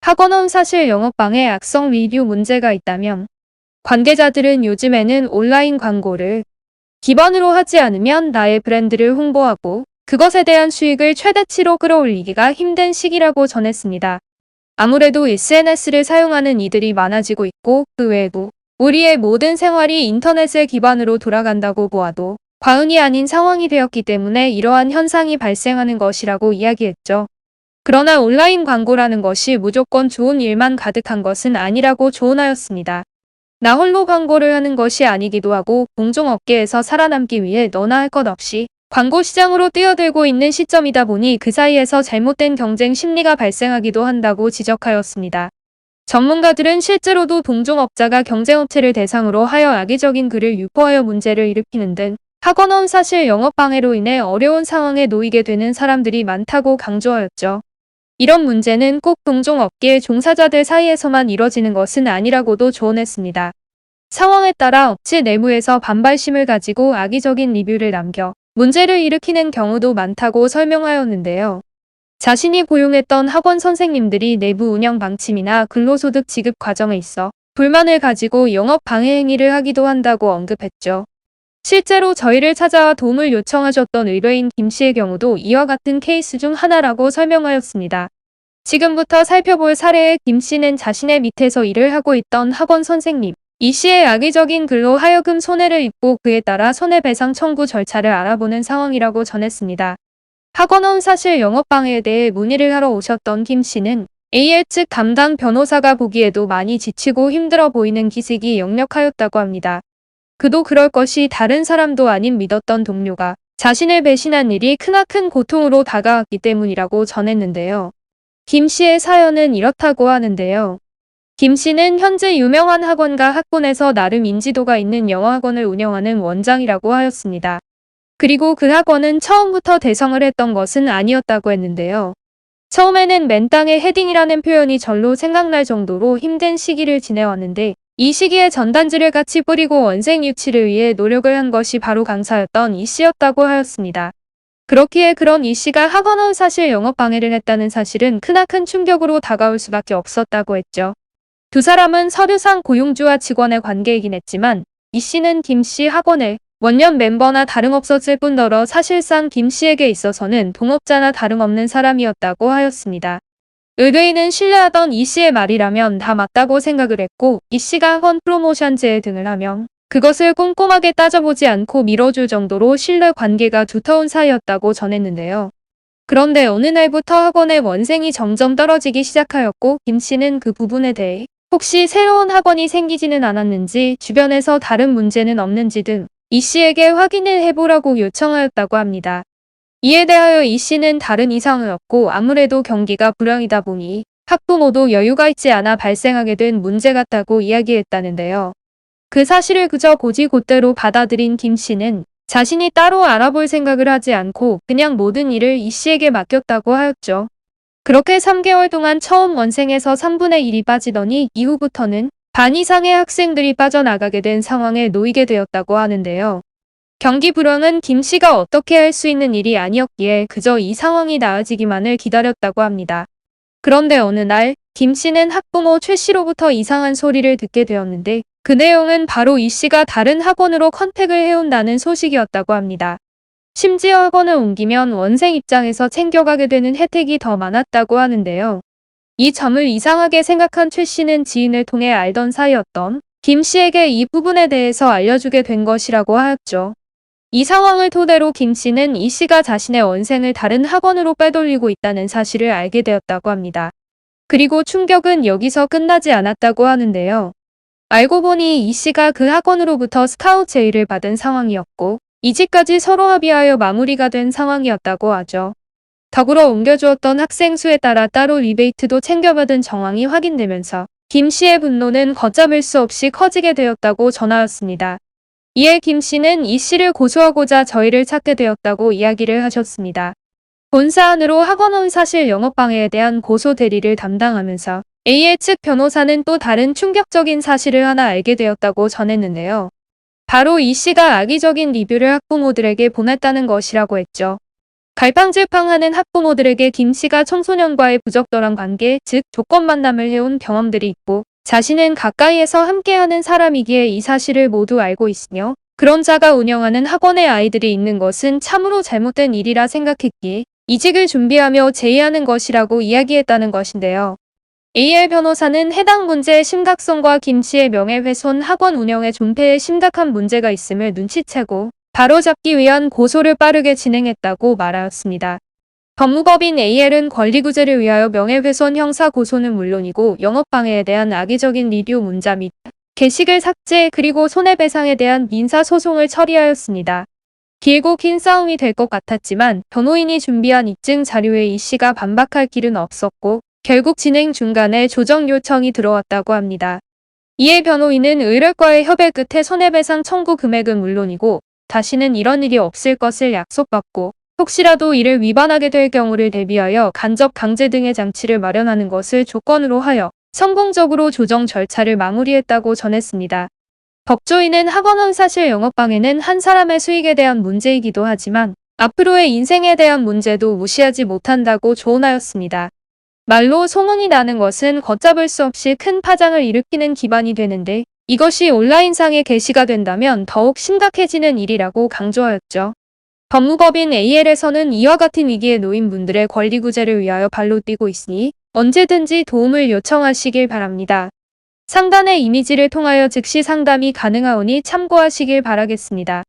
학원원 사실 영업방해 악성 리뷰 문제가 있다면 관계자들은 요즘에는 온라인 광고를 기반으로 하지 않으면 나의 브랜드를 홍보하고 그것에 대한 수익을 최대치로 끌어올리기가 힘든 시기라고 전했습니다. 아무래도 SNS를 사용하는 이들이 많아지고 있고 그 외에도 우리의 모든 생활이 인터넷을 기반으로 돌아간다고 보아도 과언이 아닌 상황이 되었기 때문에 이러한 현상이 발생하는 것이라고 이야기했죠. 그러나 온라인 광고라는 것이 무조건 좋은 일만 가득한 것은 아니라고 조언하였습니다. 나 홀로 광고를 하는 것이 아니기도 하고 공정업계에서 살아남기 위해 너나 할 것 없이 광고 시장으로 뛰어들고 있는 시점이다 보니 그 사이에서 잘못된 경쟁 심리가 발생하기도 한다고 지적하였습니다. 전문가들은 실제로도 동종업자가 경쟁업체를 대상으로 하여 악의적인 글을 유포하여 문제를 일으키는 등 학원원 사실 영업방해로 인해 어려운 상황에 놓이게 되는 사람들이 많다고 강조하였죠. 이런 문제는 꼭 동종업계 종사자들 사이에서만 이뤄지는 것은 아니라고도 조언했습니다. 상황에 따라 업체 내부에서 반발심을 가지고 악의적인 리뷰를 남겨 문제를 일으키는 경우도 많다고 설명하였는데요. 자신이 고용했던 학원 선생님들이 내부 운영 방침이나 근로소득 지급 과정에 있어 불만을 가지고 영업 방해 행위를 하기도 한다고 언급했죠. 실제로 저희를 찾아와 도움을 요청하셨던 의뢰인 김 씨의 경우도 이와 같은 케이스 중 하나라고 설명하였습니다. 지금부터 살펴볼 사례의 김 씨는 자신의 밑에서 일을 하고 있던 학원 선생님 이 씨의 악의적인 글로 하여금 손해를 입고 그에 따라 손해배상 청구 절차를 알아보는 상황이라고 전했습니다. 학원원 사실 영업방해에 대해 문의를 하러 오셨던 김 씨는 AL 측 담당 변호사가 보기에도 많이 지치고 힘들어 보이는 기색이 역력하였다고 합니다. 그도 그럴 것이 다른 사람도 아닌 믿었던 동료가 자신을 배신한 일이 크나큰 고통으로 다가왔기 때문이라고 전했는데요. 김 씨의 사연은 이렇다고 하는데요. 김 씨는 현재 유명한 학원과 학군에서 나름 인지도가 있는 영어학원을 운영하는 원장이라고 하였습니다. 그리고 그 학원은 처음부터 대성을 했던 것은 아니었다고 했는데요. 처음에는 맨땅에 헤딩이라는 표현이 절로 생각날 정도로 힘든 시기를 지내왔는데 이 시기에 전단지를 같이 뿌리고 원생 유치를 위해 노력을 한 것이 바로 강사였던 이 씨였다고 하였습니다. 그렇기에 그런 이 씨가 학원원 사실 영업방해를 했다는 사실은 크나큰 충격으로 다가올 수밖에 없었다고 했죠. 두 사람은 서류상 고용주와 직원의 관계이긴 했지만 이 씨는 김 씨 학원의 원년 멤버나 다름없었을 뿐더러 사실상 김 씨에게 있어서는 동업자나 다름없는 사람이었다고 하였습니다. 의뢰인은 신뢰하던 이 씨의 말이라면 다 맞다고 생각을 했고 이 씨가 학원 프로모션 제의 등을 하면 그것을 꼼꼼하게 따져보지 않고 밀어줄 정도로 신뢰 관계가 두터운 사이였다고 전했는데요. 그런데 어느 날부터 학원의 원생이 점점 떨어지기 시작하였고 김 씨는 그 부분에 대해 혹시 새로운 학원이 생기지는 않았는지 주변에서 다른 문제는 없는지 등 이 씨에게 확인을 해보라고 요청하였다고 합니다. 이에 대하여 이 씨는 다른 이상은 없고 아무래도 경기가 불황이다 보니 학부모도 여유가 있지 않아 발생하게 된 문제 같다고 이야기했다는데요. 그 사실을 그저 고지곳대로 받아들인 김 씨는 자신이 따로 알아볼 생각을 하지 않고 그냥 모든 일을 이 씨에게 맡겼다고 하였죠. 그렇게 3개월 동안 처음 원생에서 3분의 1이 빠지더니 이후부터는 반 이상의 학생들이 빠져나가게 된 상황에 놓이게 되었다고 하는데요. 경기 불황은 김 씨가 어떻게 할 수 있는 일이 아니었기에 그저 이 상황이 나아지기만을 기다렸다고 합니다. 그런데 어느 날 김 씨는 학부모 최 씨로부터 이상한 소리를 듣게 되었는데 그 내용은 바로 이 씨가 다른 학원으로 컨택을 해온다는 소식이었다고 합니다. 심지어 학원을 옮기면 원생 입장에서 챙겨가게 되는 혜택이 더 많았다고 하는데요. 이 점을 이상하게 생각한 최 씨는 지인을 통해 알던 사이였던 김 씨에게 이 부분에 대해서 알려주게 된 것이라고 하였죠. 이 상황을 토대로 김 씨는 이 씨가 자신의 원생을 다른 학원으로 빼돌리고 있다는 사실을 알게 되었다고 합니다. 그리고 충격은 여기서 끝나지 않았다고 하는데요. 알고 보니 이 씨가 그 학원으로부터 스카우트 제의를 받은 상황이었고 이직까지 서로 합의하여 마무리가 된 상황이었다고 하죠. 더불어 옮겨주었던 학생 수에 따라 따로 리베이트도 챙겨받은 정황이 확인되면서 김 씨의 분노는 걷잡을 수 없이 커지게 되었다고 전하였습니다. 이에 김 씨는 이 씨를 고소하고자 저희를 찾게 되었다고 이야기를 하셨습니다. 본 사안으로 학원원 사실 영업방해에 대한 고소 대리를 담당하면서 A의 측 변호사는 또 다른 충격적인 사실을 하나 알게 되었다고 전했는데요. 바로 이 씨가 악의적인 리뷰를 학부모들에게 보냈다는 것이라고 했죠. 갈팡질팡하는 학부모들에게 김 씨가 청소년과의 부적절한 관계, 즉 조건 만남을 해온 경험들이 있고 자신은 가까이에서 함께하는 사람이기에 이 사실을 모두 알고 있으며 그런 자가 운영하는 학원에 아이들이 있는 것은 참으로 잘못된 일이라 생각했기에 이직을 준비하며 제의하는 것이라고 이야기했다는 것인데요. AL 변호사는 해당 문제의 심각성과 김 씨의 명예훼손, 학원 운영의 존폐에 심각한 문제가 있음을 눈치채고 바로잡기 위한 고소를 빠르게 진행했다고 말하였습니다. 법무법인 AL은 권리구제를 위하여 명예훼손 형사 고소는 물론이고 영업방해에 대한 악의적인 리뷰 문자 및 게시글 삭제 그리고 손해배상에 대한 민사소송을 처리하였습니다. 길고 긴 싸움이 될 것 같았지만 변호인이 준비한 입증 자료에 이 씨가 반박할 길은 없었고 결국 진행 중간에 조정 요청이 들어왔다고 합니다. 이에 변호인은 의뢰과의 협의 끝에 손해배상 청구 금액은 물론이고 다시는 이런 일이 없을 것을 약속받고 혹시라도 이를 위반하게 될 경우를 대비하여 간접 강제 등의 장치를 마련하는 것을 조건으로 하여 성공적으로 조정 절차를 마무리했다고 전했습니다. 법조인은 학원은 사실 영업방해는 한 사람의 수익에 대한 문제이기도 하지만 앞으로의 인생에 대한 문제도 무시하지 못한다고 조언하였습니다. 말로 소문이 나는 것은 걷잡을 수 없이 큰 파장을 일으키는 기반이 되는데 이것이 온라인상에 게시가 된다면 더욱 심각해지는 일이라고 강조하였죠. 법무법인 AL에서는 이와 같은 위기에 놓인 분들의 권리구제를 위하여 발로 뛰고 있으니 언제든지 도움을 요청하시길 바랍니다. 상단의 이미지를 통하여 즉시 상담이 가능하오니 참고하시길 바라겠습니다.